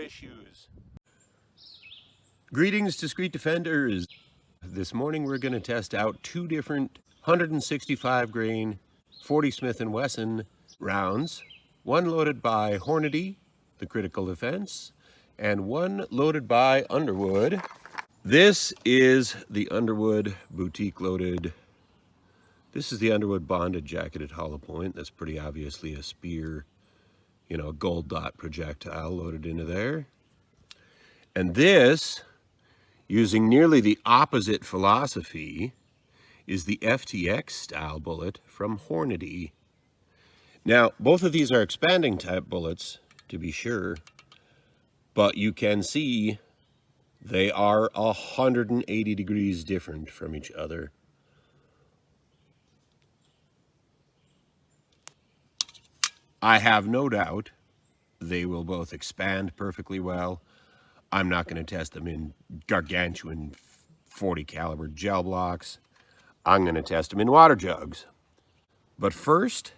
issues. Greetings, discreet defenders. This morning we're going to test out two different 165 grain 40 Smith & Wesson rounds. One loaded by Hornady, the Critical Defense, and one loaded by Underwood. This is the Underwood boutique loaded. This is the Underwood Bonded jacketed hollow point. That's pretty obviously a spear, you know, a gold dot projectile loaded into there. And this, using nearly the opposite philosophy, is the FTX style bullet from Hornady. Now, both of these are expanding type bullets, to be sure, but you can see they are 180 degrees different from each other. I have no doubt they will both expand perfectly well. I'm not going to test them in gargantuan 40 caliber gel blocks. I'm going to test them in water jugs. But first,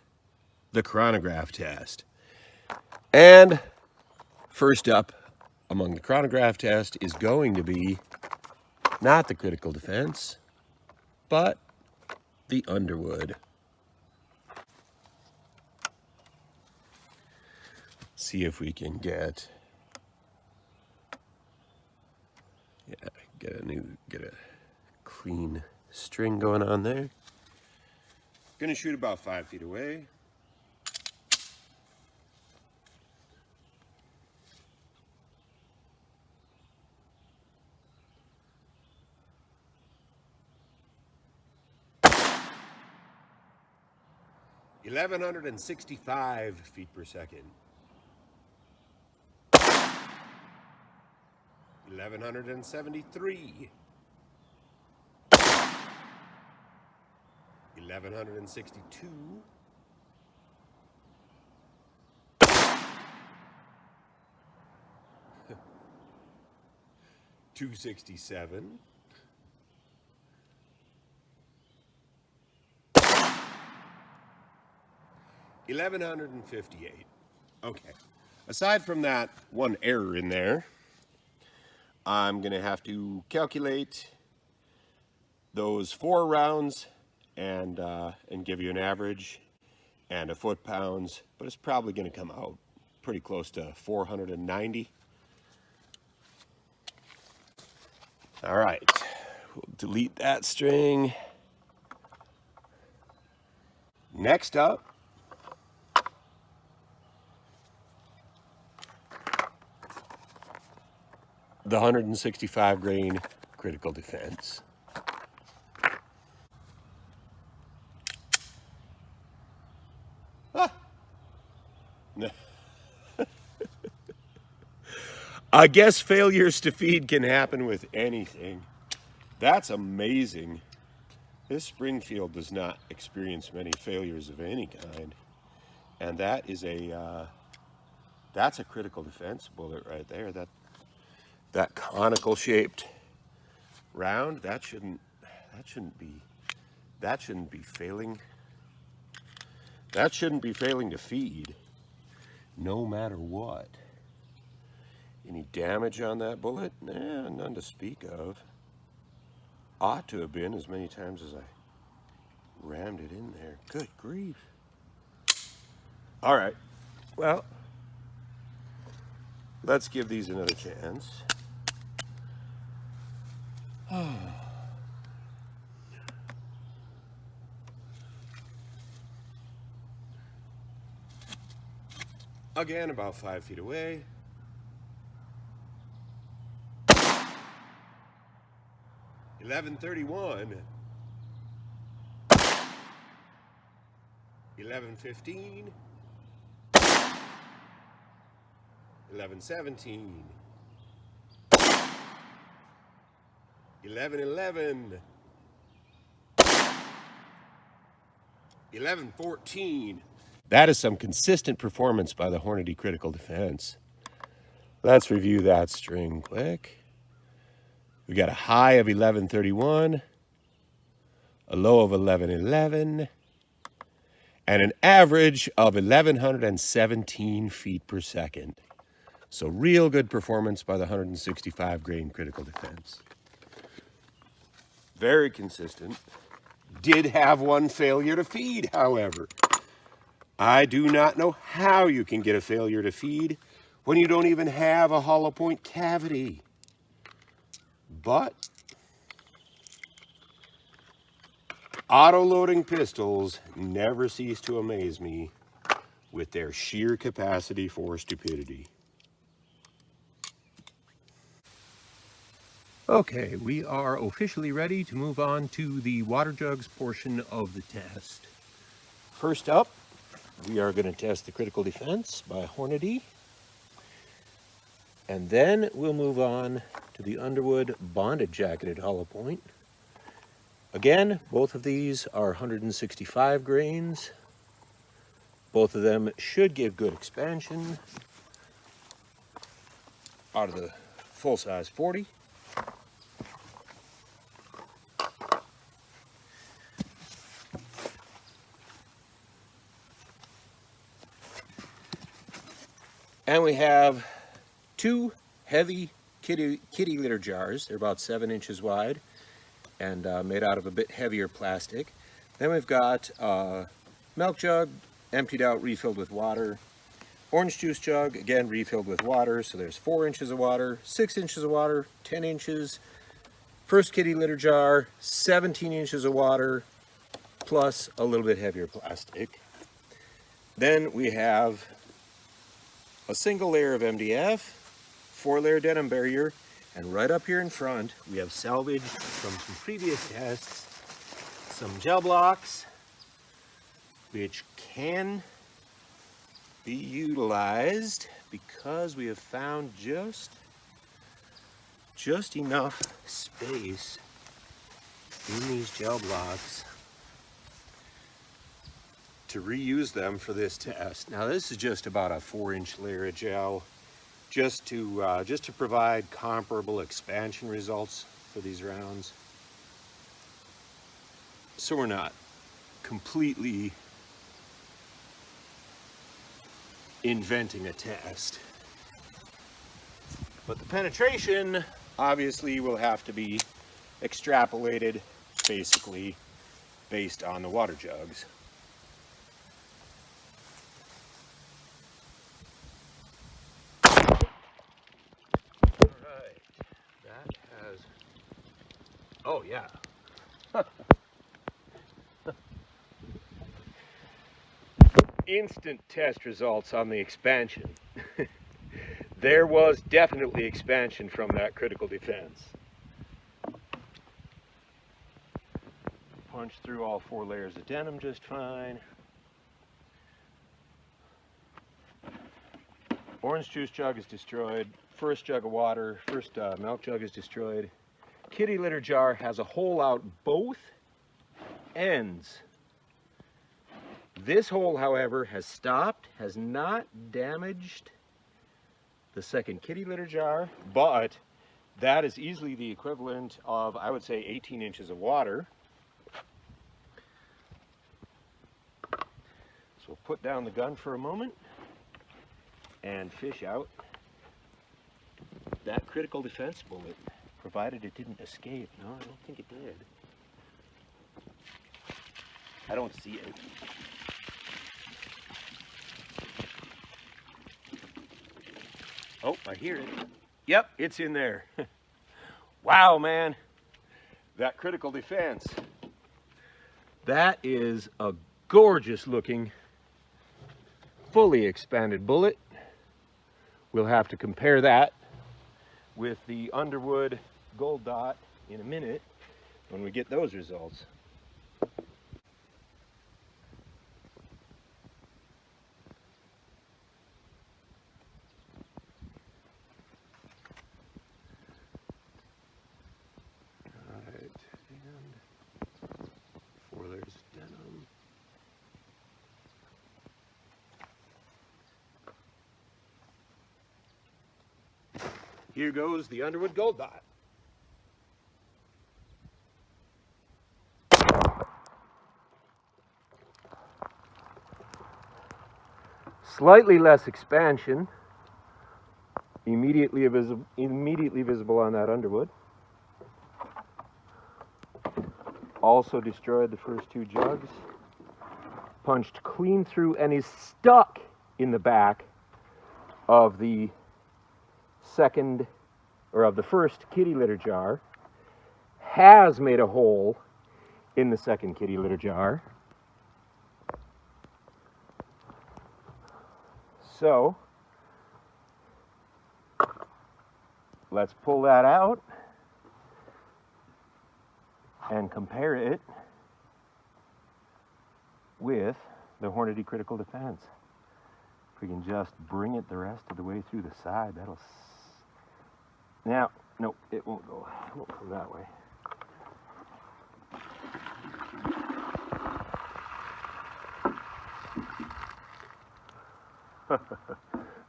the chronograph test. And first up among the chronograph test is going to be not the Critical Defense, but the Underwood. See if we can get a clean string going on there. Gonna shoot about 5 feet away. (1165 feet per second). 1173. 1162. 267. 1158. Okay. Aside from that one error in there, I'm going to have to calculate those 4 rounds and give you an average and a foot-pounds, but it's probably going to come out pretty close to 490. All right, we'll delete that string. Next up, the 165 grain Critical Defense. I guess failures to feed can happen with anything. That's amazing. This Springfield does not experience many failures of any kind. And that is that's a Critical Defense bullet right there. That conical shaped round, that shouldn't be failing. That shouldn't be failing to feed, no matter what. Any damage on that bullet? Nah, none to speak of. Ought to have been as many times as I rammed it in there. Good grief. All right, well, let's give these another chance. Again, about 5 feet away. 1131. 1115. 1117. 1111. 1114. That is some consistent performance by the Hornady Critical Defense. Let's review that string quick. We got a high of 1131, a low of 1111, and an average of 1117 feet per second. So real good performance by the 165 grain Critical Defense. Very consistent. Did have one failure to feed, however. I do not know how you can get a failure to feed when you don't even have a hollow point cavity. But auto-loading pistols never cease to amaze me with their sheer capacity for stupidity. Okay, we are officially ready to move on to the water jugs portion of the test. First up, we are going to test the Critical Defense by Hornady. And then we'll move on to the Underwood Bonded Jacketed Hollow Point. Again, both of these are 165 grains. Both of them should give good expansion out of the full-size 40. And we have two heavy kitty litter jars. They're about 7 inches wide and made out of a bit heavier plastic. Then we've got a milk jug, emptied out, refilled with water. Orange juice jug, again refilled with water. So there's 4 inches of water, 6 inches of water, 10 inches. First kitty litter jar, 17 inches of water, plus a little bit heavier plastic. Then we have a single layer of MDF, 4-layer denim barrier, and right up here in front, we have salvage from some previous tests, some gel blocks, which can be utilized because we have found just enough space in these gel blocks to reuse them for this test. Now this is just about a 4-inch layer of gel, just to provide comparable expansion results for these rounds. So we're not completely inventing a test. But the penetration obviously will have to be extrapolated basically based on the water jugs. Oh yeah. Instant test results on the expansion. There was definitely expansion from that Critical Defense. Punched through all 4 layers of denim just fine. Orange juice jug is destroyed. First jug of water, first milk jug is destroyed. Kitty litter jar has a hole out both ends. This hole, however, has stopped, has not damaged the second kitty litter jar, but that is easily the equivalent of, I would say, 18 inches of water. So we'll put down the gun for a moment and fish out that Critical Defense bullet. Provided it didn't escape. No, I don't think it did. I don't see it. Oh, I hear it. Yep, it's in there. Wow, man. That Critical Defense. That is a gorgeous looking, fully expanded bullet. We'll have to compare that with the Underwood Gold Dot in a minute when we get those results. Alright, and 4 layers of denim. Here goes the Underwood Gold Dot. Slightly less expansion, immediately visible on that Underwood. Also destroyed the first two jugs. Punched clean through and is stuck in the back of the first kitty litter jar. Has made a hole in the second kitty litter jar. So let's pull that out and compare it with the Hornady Critical Defense. If we can just bring it the rest of the way through the side, that'll... Now, no, it won't go. It won't come that way.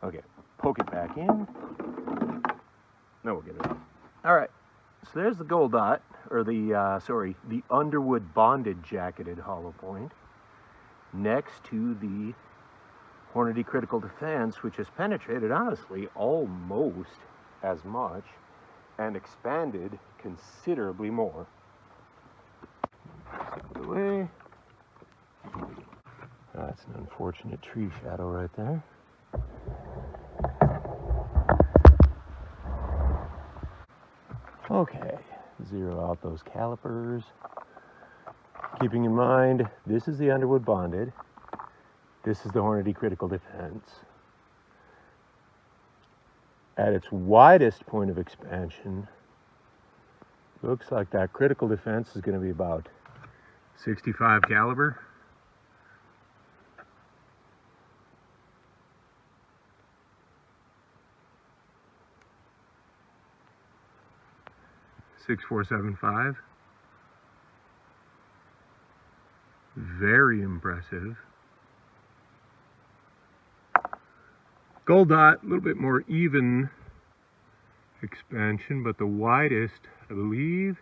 Okay, poke it back in. No, we'll get it off. All right, so there's the gold dot, or the Underwood Bonded jacketed hollow point, next to the Hornady Critical Defense, which has penetrated, honestly, almost as much and expanded considerably more. Out the way. That's an unfortunate tree shadow right there. Okay, zero out those calipers. Keeping in mind, this is the Underwood Bonded. This is the Hornady Critical Defense. At its widest point of expansion, looks like that Critical Defense is going to be about 65 caliber. .6475. Very impressive. Gold dot, a little bit more even expansion, but the widest, I believe,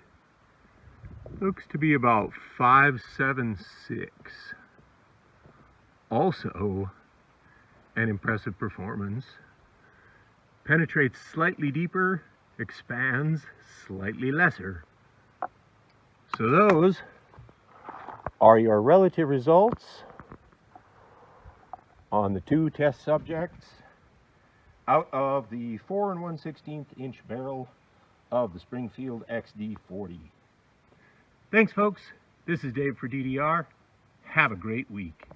looks to be about 5.76. Also, an impressive performance. Penetrates slightly deeper, expands slightly lesser. So those are your relative results on the two test subjects out of the 4 1/16 inch barrel of the Springfield XD-40. Thanks, folks. This is Dave for DDR. Have a great week.